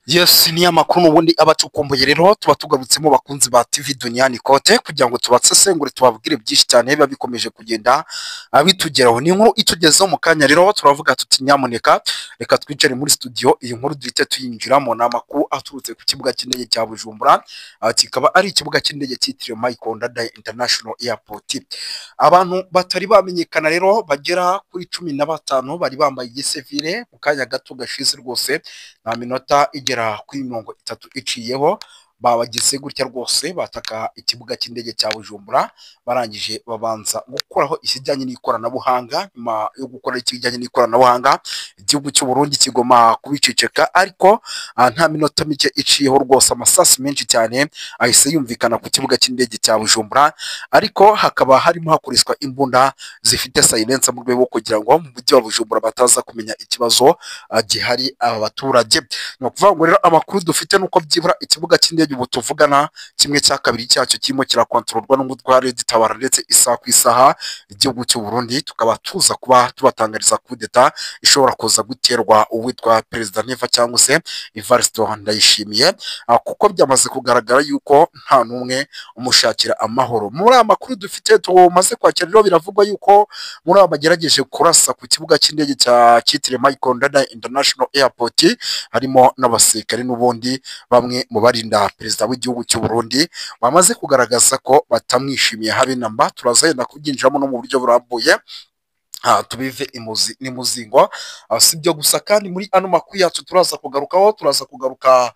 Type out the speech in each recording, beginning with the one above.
Yes, ni amakuru ubundi abacukumbuye rero tuba tugarutsemo bakunzi ba TV Duniani Kote kugira ngo tubasesengure tubabwire byinshi cyane biba bikomeje kugenda bitugeraho. Ni inkuru itugezeho mu kanya rero turavuga tuti nyamuneka reka twicare muri studio iyi nkuru duhite tuyinjiramo. Ni amakuru aturutse ku kibuga cy'indege cya Bujumbura, kikaba ari ikibuga cy'indege cyitiriwe Michael Ndadaye International Airport. Abantu batari bamenyekana rero bagera kuri 15 bari bambaye igisivile mu kanya gato gashize rwose nta minota igera kuri 30 iciyeho babagize gutya rwose bataka ikibuga cy'indege cya Bujumbura, barangije babanza gukoraho ikijyanye n'ikoranabuhanga. Nyuma yo gukora ikijyanye n'ikoranabuhanga igihugu cy'u Burundi kigoma kubiceceka, ariko nta minota mike iciyeho rwose amasasi menshi cyane ahise yumvikana ku kibuga cy'indege cya Bujumbura, ariko hakaba harimo hakoreshwa imbunda zifite silence mu rwego kugira ngo mu mujyi wa Bujumbura bataza kumenya ikibazo gihari aba baturage. Ni ukuvuga ngo rero amakuru dufite nuko byibura ikibuga cy'indege ubu tuvugana kimwe cya kabiri cyacyo kirimo kirakontororwa n'umutware gitabara, ndetse isaha ku isaha igihugu cy'u Burundi tukaba tuza kuba tubatangariza kudeta ishobora kuza guterwa uwitwa Perezida Neva cyangwa se Evariste Ndayishimiye, kuko byamaze kugaragara yuko nta n'umwe umushakira amahoro. Muri aya makuru dufite tumaze kwakira rero biravugwa yuko muri aba bagerageje kurasa ku kibuga cy'indege cya cyitiriwe Michael Ndadaye International Airport harimo n'abasirikare n'ubundi bamwe mu barinda perezida w'igihugu cy'u Burundi bamaze kugaragaza ko batamwishimiye habe namba. Turaza yenda kubyinjiramo no mu buryo burambuye tubive imuzi n'imuzingo. Si byo gusa kandi muri ano makuru yacu turaza kugaruka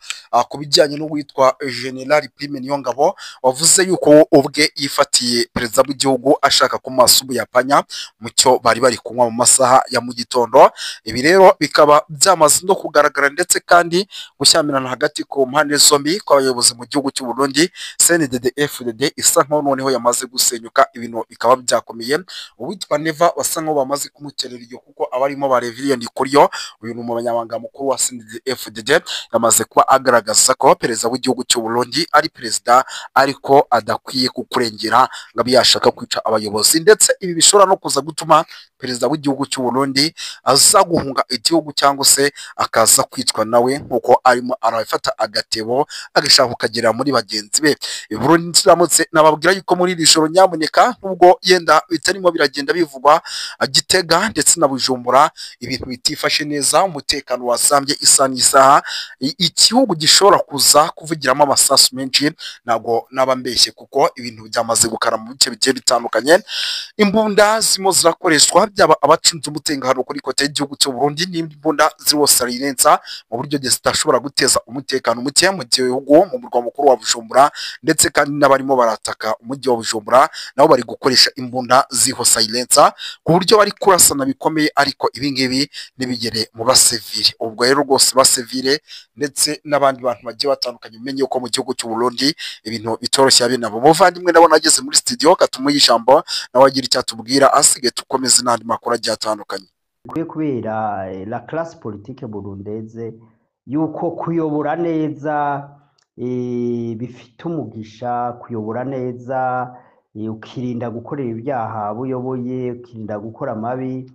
ku bijyanye n'uwitwa General Prime Niyongabo wavuze yuko ubwe yifatiye perezida w'igihugu ashaka ku maso ubuyapanya mu cyo bari bari kunywa mu masaha ya mu gitondo. Ibi rero bikaba byamaze no kugaragara ndetse kandi gushyamirana hagati ku mpande zombi kw'abayobozi mu gihugu cy'u Burundi. CNDD FDD isa nkaho noneho yamaze gusenyuka, ibintu bikaba byakomeye. Uwitwa Neva wasa nkaho bamaze kumuterera iyo kuko abarimo bareviriye ndi kuriyo. Uyu ni umunyamabanga mukuru wa CNDD FDD yamaze kuba agaragaza ko perezida w'igihugu cy'u Burundi ari perezida ariko adakwiye kukurengera ngo abe yashaka kwica abayobozi, ndetse ibi bishobora no kuza gutuma perezida w'igihugu cy'u Burundi aza guhunga igihugu cyangwa se akaza kwicwa nawe nkuko arimo arafata agatebo agashaka kukagera muri bagenzi be. Burundi turamutse nababwira yuko muri iri joro nyamuneka nubwo yenda bitarimo biragenda bivugwa Gitega ndetse na Bujumbura ibintu bitifashe neza, umutekano wasambye isa n'isaha, igihugu gishobora kuza kuvugiramo amasasu menshi. Ntabwo naba mbeshye kuko ibintu byamaze gukara mu bice bigiye bitandukanye. Imbunda zimo zirakoreshwa byaba abacunze umutekano kuri kote y'igihugu cy'u Burundi n'imbunda ziriho silence mu buryo zidashobora guteza umutekano muke mu gihugu mu murwa mukuru wa Bujumbura, ndetse kandi n'abarimo barataka umujyi wa Bujumbura nabo bari gukoresha imbunda ziriho silence ku buryo bari kurasana bikomeye, ariko ibingibi nibigere mu basivile. Ubwo rero rwose basivile ndetse n'abandi bantu bagiye batandukanye umenye uko mu gihugu cy'u Burundi ibintu bitoroshye abe nabo. Muvandimwe ndabona ageze muri studio katumuye ijambo nawe agira icyo atubwira asige tukomeze n'andi makuru agiye atandukanye. Kubera la classe politique burundeze yuko kuyobora neza bifite umugisha, kuyobora neza ukirinda gukorera ibyaha buyoboye, ukirinda gukora amabi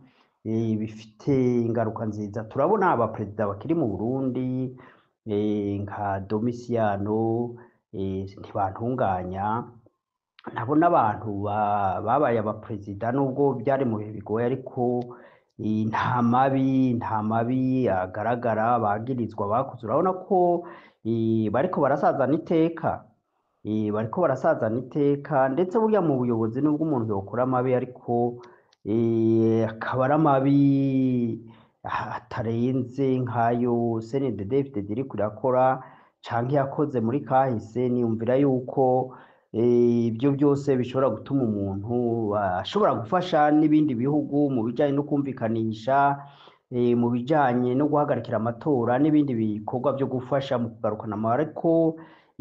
bifite ingaruka nziza. Turabona abaperezida bakiri mu Burundi nka Domiciano ntibantunganya, nabo n'abantu babaye abaperezida nubwo byari mu bihe bigoye, ariko nta mabi agaragara bagirizwa bakoze. Urabona ko bariko barasazana iteka, ndetse burya mu buyobozi nubwo umuntu yokora amabi ariko akaba ari amabi atarenze nk'ayo CNDD FDD iriko irakora canke yakoze muri kahise. Niyumvira yuko ibyo byose bishobora gutuma umuntu ashobora gufasha n'ibindi bihugu mu bijyanye no kumvikanisha, mu bijyanye no guhagarikira amatora n'ibindi bikorwa byo gufasha mu kugarukana amahoro. Ariko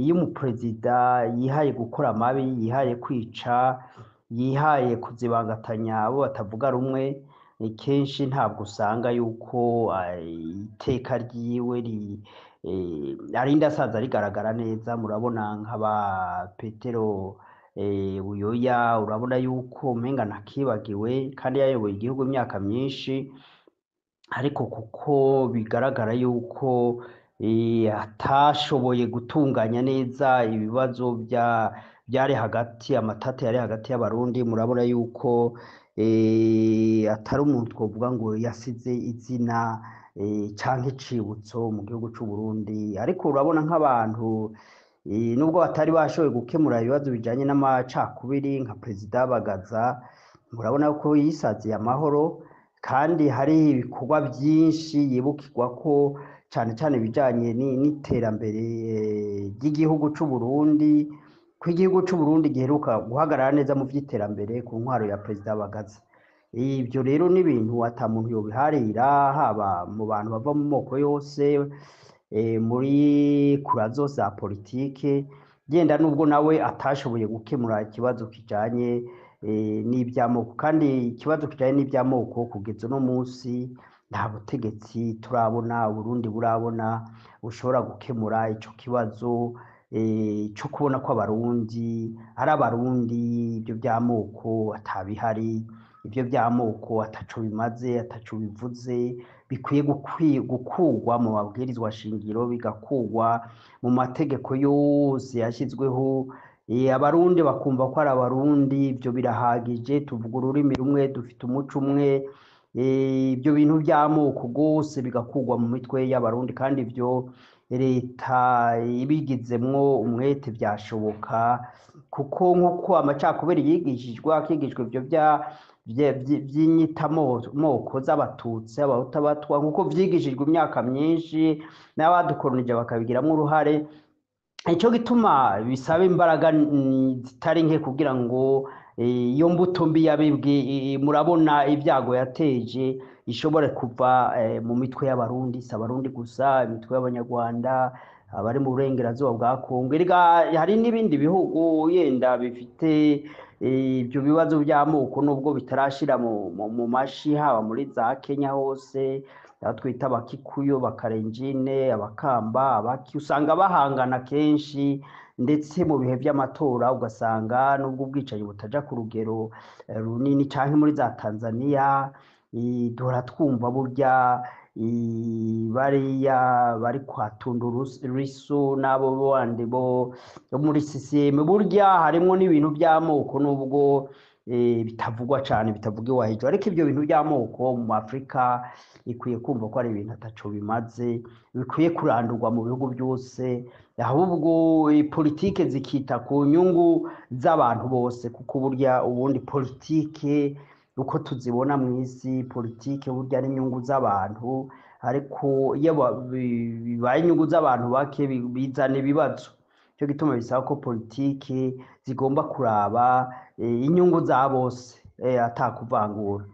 iyo umuperezida yihaye gukora amabi, yihaye kwica, yihaye kuzibangatanya abo batavuga rumwe, kenshi ntabwo usanga yuko iteka ryiwe arinda asaza rigaragara neza. Murabona nk'aba Petero Buyoya, urabona yuko umenga ntakibagiwe kandi yayoboye igihugu imyaka myinshi, ariko kuko bigaragara yuko atashoboye gutunganya neza ibibazo byari hagati, amatati yari hagati y'abarundi. Murabona yuko atari umuntu twovuga ngo yasize izina canke icibutso mu gihugu c'u Burundi, ariko urabona nk'abantu nubwo batari bashoboye gukemura ibibazo bijanye n'amacakubiri nka Perezida Bagaza, murabona ko yisaziye amahoro, kandi hari ibikorwa byinshi yibukirwa ko cyane cyane bijanye n'iterambere ry'igihugu c'u Burundi, ko igihugu c'u Burundi giheruka guhagarara neza mu vy'iterambere ku ntwaro ya Perezida Bagaza. Ibyo rero ni ibintu ata muntu yobiharira, haba mu bantu bava mu moko yose, muri kura zose za politike, genda nubwo nawe atashoboye gukemura ikibazo kijanye n'ivy'amoko, kandi ikibazo kijanye n'ivy'amoko kugeza uno munsi nta butegetsi turabona Burundi burabona bushobora gukemura ico kibazo cyo kubona ko abarundi ari abarundi, ibyo by'amoko atabihari, ibyo by'amoko ataco bimaze, ataco bivuze, bikwiye gukurwa mu mabwirizwa shingiro, bigakurwa mu mategeko yose yashyizweho, abarundi bakumva ko ari abarundi, ibyo birahagije, tuvuga ururimi rumwe, dufite umuco umwe, ibyo bintu by'amoko rwose bigakurwa mu mitwe y'abarundi, kandi ibyo leta ibigizemwo umwete byashoboka, kuko nk'uko amacakubiri yigishijwe akigishwa ibyo by'inyitamoko z'abatutsi, abahutu, abatwa, nk'uko vyigishijwe imyaka myinshi n'abadukolonije bakabigiramwo uruhare. Ico gituma bisaba imbaraga zitari nke kugira ngo iyo mbuto mbi yabibwe, murabona ibyago yateje, ishobore kuva mu mitwe y'abarundi, si abarundi gusa, imitwe y'abanyarwanda, abari mu burengerazuba bwa Kongo, hari n'ibindi bihugu yenda bifite ibyo bibazo by'amoko nubwo bitarashira mu mashi, haba muri za Kenya hose, aho twita abakikuyu, bakarenjine, abakamba, abaki, usanga bahangana kenshi, ndetse mu bihe by'amatora ugasanga nubwo ubwicanyi butaja ku rugero runini, canke muri za Tanzania duhora twumva burya bariya bari kwa Tundu Lissu n'abo bandi bo muri CCM, burya harimwo n'ibintu by'amoko nubwo bitavugwa cane, bitavugiwe hejuru, ariko ibyo bintu by'amoko mu Afrika ikwiye kumva ko ari ibintu ataco bimaze, bikwiye kurandurwa mu bihugu byose, ahubwo politike zikita ku nyungu z'abantu bose, kuko burya ubundi politike uko tuzibona mu isi, politike burya ari inyungu z'abantu, ariko iyo bibaye inyungu z'abantu bake bizana ibibazo. Cyo gituma bisaba ko politike zigomba kuraba inyungu za bose, atakuvangura.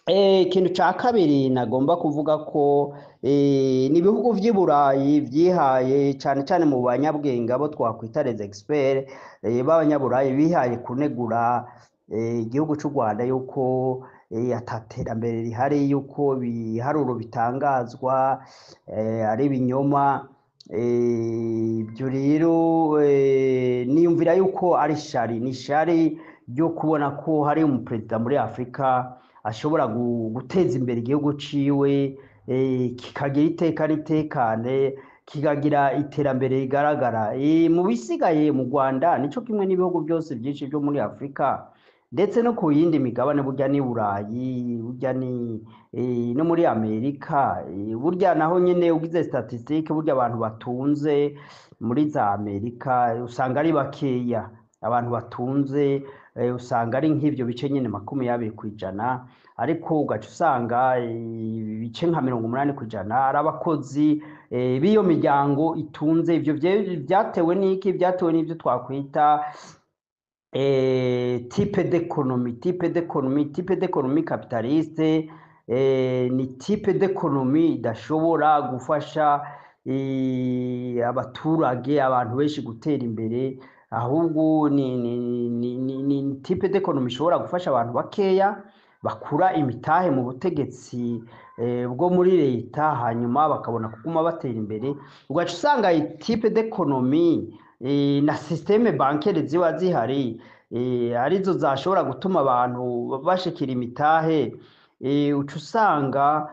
Ikintu ca kabiri nagomba kuvuga ko n'ibihugu vy'i Burayi vyihaye cane cane mu banyabwenge abo twakwita les experts b'abanyaburayi, bihaye kunegura igihugu c'u Rwanda yuko ataterambere rihari, yuko ibiharuro bitangazwa ari ibinyoma. Ibyo rero niyumvira yuko ari ishari ryo kubona ko hari umuperezida muri Afrika ashobora guteza imbere igihugu ciwe, kikagira iteka ritekane, kikagira iterambere rigaragara. Mu bisigaye mu Rwanda nico kimwe n'ibihugu byose byinshi byo muri Afrika, ndetse no ku yindi migabane, burya ni Burayi, burya ni no muri Amerika, burya naho nyene ugize statistique, burya abantu batunze muri za Amerika usanga ari bakeya, abantu batunze usanga ari nk'ivyo bice nyene 20%, ariko ugaca usanga ibice nka 80% ari abakozi b'iyo miryango itunze. Ivyo vyatewe n'iki? Vyatewe n'ivyo twakwita type d'économie capitaliste, ni type d'économie idashobora gufasha abaturage, abantu benshi gutera imbere, ahubwo ni type d'économie ishobora gufasha abantu bakeya bakura imitahe mu butegetsi bwo muri leta, hanyuma bakabona kuguma batera imbere. Ugaca usanga type d'économie na systeme bancaire ziba zihari arizo zashobora gutuma abantu bashikira imitahe, uca usanga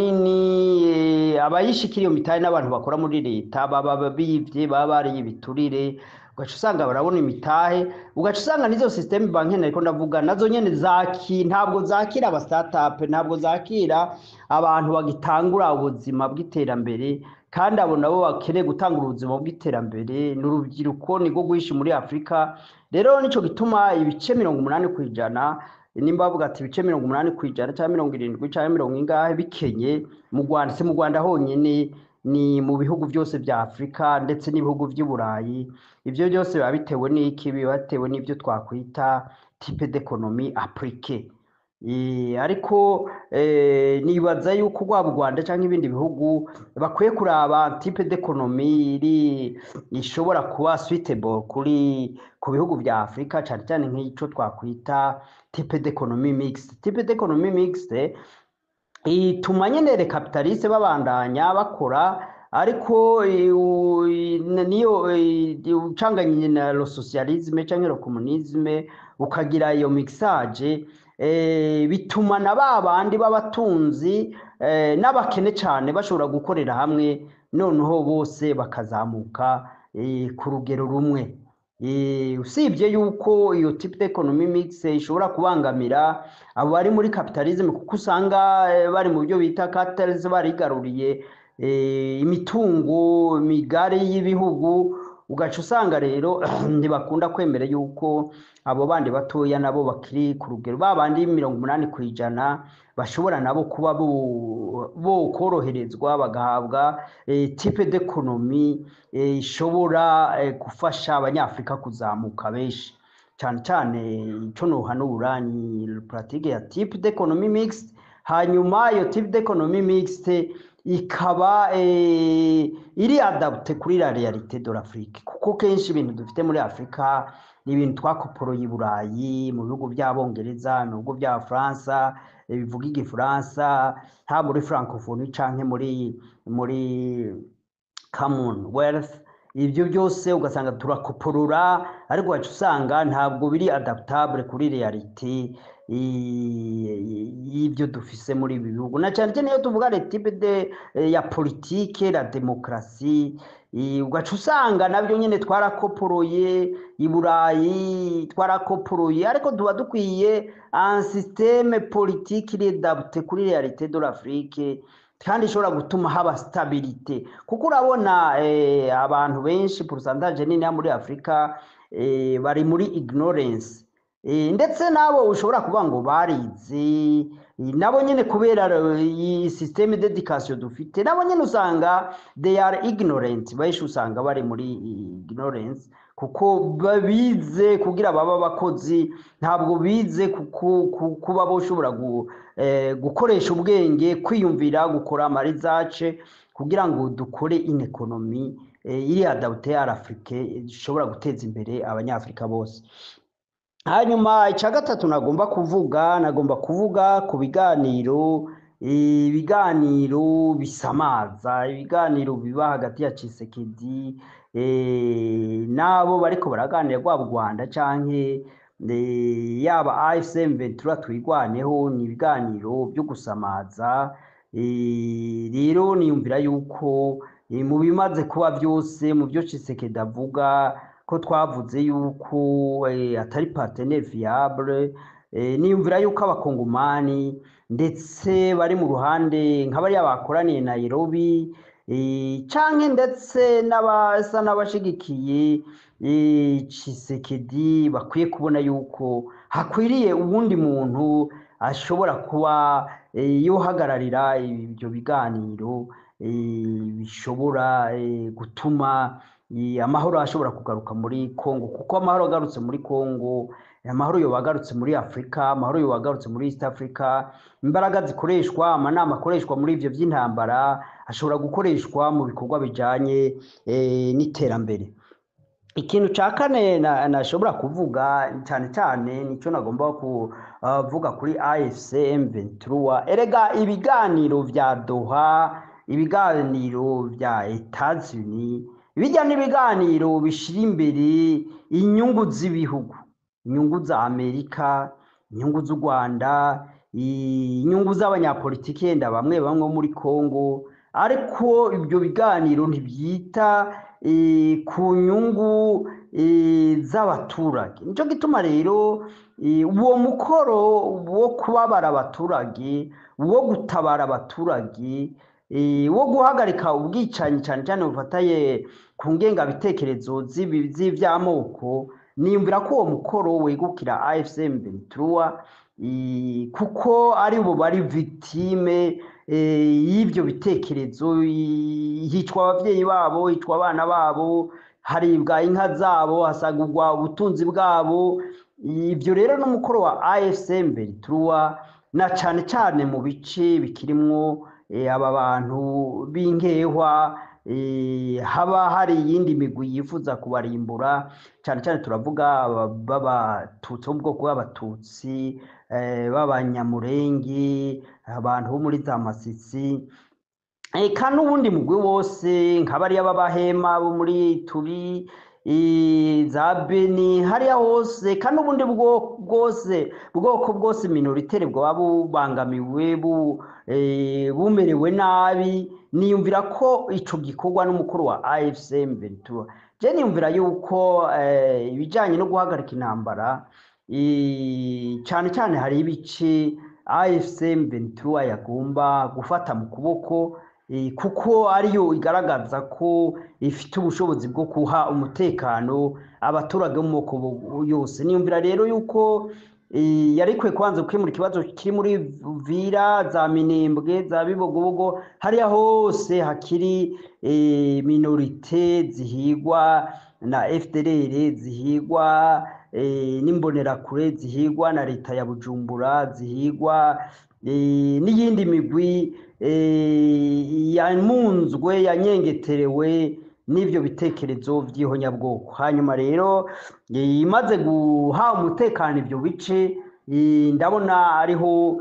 ahanini abayishikira iyo mitahe n'abantu bakora muri leta baba bivye baba bariye ibiturire ugaca usanga barabona imitahe ugaca usanga n'izo systeme bankene ariko ndavuga nazo nyene ntabwo zakira aba startup ntabwo zakira abantu bagitangura ubuzima bw'iterambere kandi abo nabo bakeneye gutangura ubuzima bw'iterambere n'urubyiruko niko rwishi muri Afrika rero nico gituma ibice 80% nimba bavuga ati ibice 80% cyangwa 70 cyangwa 70 bikenye mu Rwanda se mu Rwanda honyine ni mu bihugu byose bya Afrika ndetse n'ibihugu by'Uburayi ivyo byose biba bitewe n'iki bibatewe n'ivyo twakwita type d'économie appliquée ariko nibaza yuko rwa Rwanda cyangwa ibindi bihugu bakwiye kuraba type d'économie iri ishobora kuba suitable ku bihugu bya Afrika cyane cyane nk'ico twakwita type d'économie mixte type d'économie mixte ituma nyene les capitalistes babandanya bakora ariko niyo ucanganye na lo socialisme cyangwa lo communisme ukagira iyo mixage bituma na babandi b'abatunzi n'abakene cyane bashobora gukorera hamwe noneho bose bakazamuka ku rugero rumwe usibye yuko iyo type d'économie mixte ishobora kubangamira abo bari muri capitalisme kuko usanga bari mu byo bita capitalisme barigaruriye imitungo migari y'ibihugu ugaca usanga rero ntibakunda kwemera yuko abo bandi batoya nabo bakiri ku rugero babandi 80% bashobora nabo kuba bo koroherezwa bagahabwa type d'économie ishobora gufasha abanyafrika kuzamuka benshi cyane cyane ico no hanura ni pratique ya type d'économie mixte hanyuma iyo type d'économie mixte ikaba iri adapte kuri la réalité de l'Afrique kuko kenshi ibintu dufite muri Afrika ni ibintu twakoporoye i Burayi mu bihugu by'Abongereza mu bihugu bya France bivuga igifaransa nta muri francophonie canke muri Commonwealth ibyo byose ugasanga turakoporora ariko wacu usanga ntabwo biri adaptable kuri reality y'ibyo dufise muri ibi bihugu na cyane cyane iyo tuvuga type ya politique la démocratie ugaca usanga nabyo nyene twarakoporoye i Burayi twarakoporoye ariko tuba dukwiye un système politique adapté kuri reality de l'Afrique kandi ishobora gutuma haba stabilité kuko urabona abantu benshi pourcentage nini muri Afrika bari muri ignorance ndetse nabo ushobora kuvuga ngo barize nabo nyene kubera iyi systeme d'éducation dufite nabo nyene usanga they are ignorant bahisha usanga bari muri ignorance kuko babize kugira baba bakozi ntabwo bize kuba boshobora gukoresha ubwenge kwiyumvira gukora amarizace kugira ngo dukore in economy iri adapté à l'Afrique ishobora guteza imbere abanyafrika bose hanyuma icya gatatu nagomba kuvuga ku ibiganiro bisamaza ibiganiro biba hagati ya Tshisekedi nabo bariko baraganira rwa Rwanda canke yaba AFCM Ventura twigwaneho ni ibiganiro byo gusamaza rero niyumvira yuko mu bimaze kuba byose mu byo Tshisekedi avuga ko twavuze yuko atari partenaire viable niyumvira yuko abakongomani ndetse bari mu ruhande nk'abari bakoraniye Nairobi canke ndetse n'abasa n'abashigikiye Tshisekedi bakwiye kubona yuko hakwiriye ubundi muntu ashobora kuba yohagararira ibyo biganiro bishobora gutuma amahoro ashobora kugaruka muri Kongo kuko amahoro agarutse muri Kongo amahoro yo bagarutse muri Afrika amahoro yo bagarutse muri East Africa imbaraga zikoreshwa amanama akoreshwa muri ivyo by'intambara ashobora gukoreshwa mu bikorwa bijanye n'iterambere ikintu ca kane nashobora kuvuga cyane cyane nico nagomba kuvuga kuri AFC M23 erega ibiganiro vya Doha ibiganiro vya Etats-Unis bijya n'ibiganiro bishira imbere inyungu z'ibihugu inyungu za Amerika inyungu z'u Rwanda inyungu z'abanyapolitiki yenda bamwe bamwe muri Kongo, ariko ibyo biganiro ntibyita ku nyungu z'abaturage. Nico gituma rero uwo mukoro wo kubabara abaturage, wo gutabara abaturage, wo guhagarika ubwicanyi cyane cyane bufataye ku ngengabitekerezo z'ivy'amoko, niyumvira ko uwo mukoro wegukira AFC M23 kuko ari bo bari victime y'ibyo bitekerezo. Hicwa abavyeyi babo, hicwa abana babo, haribwa inka zabo, hasagurwa ubutunzi bwabo. Ibyo rero n'umukoro wa AFC M23 na cane cane mu bice bikirimwo aba bantu b'inkehwa, haba hari iyindi migwi yifuza kubarimbura, cyane cyane turavuga b'abatutsi bo mu bwoko bw'abatutsi, b'abanyamurenge, abantu bo muri za Masisi, eka n'ubundi mugwi wose nk'abariya b'abahema bo muri Turi, za Beni, hariya hose kandi n'ubundi bwoko bwose minoritere bwaba bubangamiwe, bumerewe nabi. Niyumvira ko ico gikorwa n'umukuru wa AFC M23. Je niyumvira yuko ibijanye no guhagarika intambara, cyane cyane hari ibice AFC M23 yagomba gufata mu kuboko, kuko ariyo igaragaza ko ifite ubushobozi bwo kuha umutekano abaturage bo mu moko yose. Niyumvira rero yuko yarikwiye kubanza gukemura ikibazo kiri muri Uvira, za Minembwe, za Bibogobogo, hariya hose hakiri minorite zihigwa na FDLR, zihigwa n'imbonerakure, zihigwa na leta ya Bujumbura, zihigwa n'iyindi migwi yamunzwe, yanyengeterewe n'ivyo bitekerezo vy'ihonyabwoko. Hanyuma rero imaze guha umutekano ivyo bice, ndabona ariho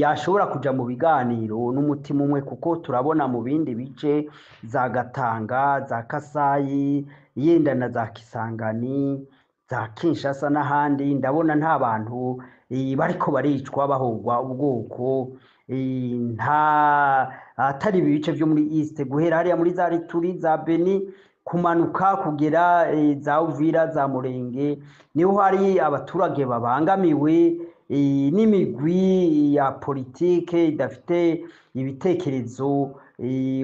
yashobora kuja mu biganiro n'umutima umwe, kuko turabona mu bindi bice za Gatanga, za Kasayi, yenda na za Kisangani, za Kinshasa n'ahandi, ndabona nta bantu bariko baricwa bahogwa ubwoko, nta atari ibice vyo muri East, guhera hariya muri za Ituri, za Beni, kumanuka kugera za Uvira, za Murenge, niho hari abaturage babangamiwe n'imigwi ya politike idafite ibitekerezo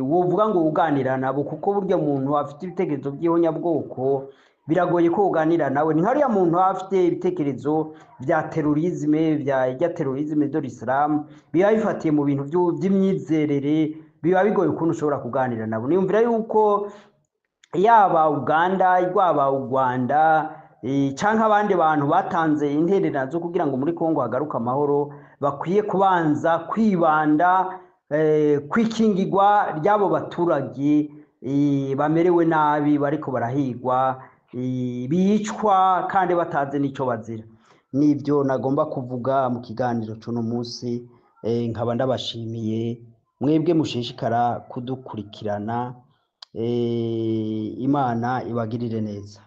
wovuga ngo uganira nabo, kuko burya muntu afite ibitekerezo by'ihonyabwoko biragoye ko uganira nawe. Ni hariya muntu afite ibitekerezo vya terorisme, vya terorisme de l'Islam, biba bifatiye mu bintu by'imyizerere, biba bigoye ukuntu ushobora kuganira nabo. Niyumvira yuko yaba Uganda, yaba u Rwanda, canke abandi bantu batanze intererano zo kugira ngo muri Kongo hagaruka amahoro, bakwiye kubanza kwibanda kwikingirwa ry'abo baturage bamerewe nabi, bariko barahigwa, bicwa kandi batazi n'ico bazira. Nivyo nagomba kuvuga mu kiganiro c'uno munsi. Nkaba ndabashimiye mwebwe mushishikara kudukurikirana. Imana ibagirire neza.